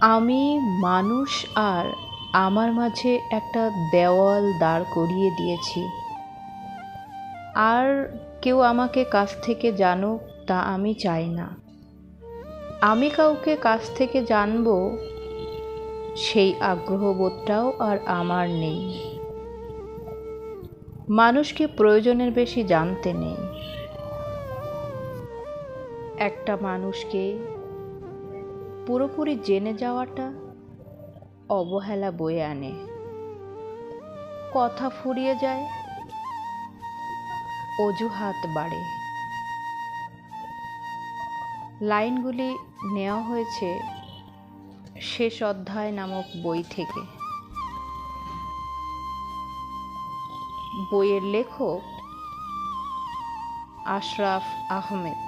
আমি মানুষ আর আমার মাঝে একটা দেওয়াল দাঁড় করিয়ে দিয়েছি। আর কেউ আমাকে কাছ থেকে জানুক তা আমি চাই না। আমি কাউকে কাছ থেকে জানবো সেই আগ্রহবোধটাও আর আমার নেই। মানুষকে প্রয়োজনের বেশি জানতে নেই। একটা মানুষকে পুরোপুরি জেনে যাওয়াটা অবহেলা বয়ে আনে। কথা ফুরিয়ে যায়, অজুহাত বাড়ে। লাইনগুলি নেওয়া হয়েছে শেষ অধ্যায় নামক বই থেকে। বইয়ের লেখক আশরাফ আহমেদ।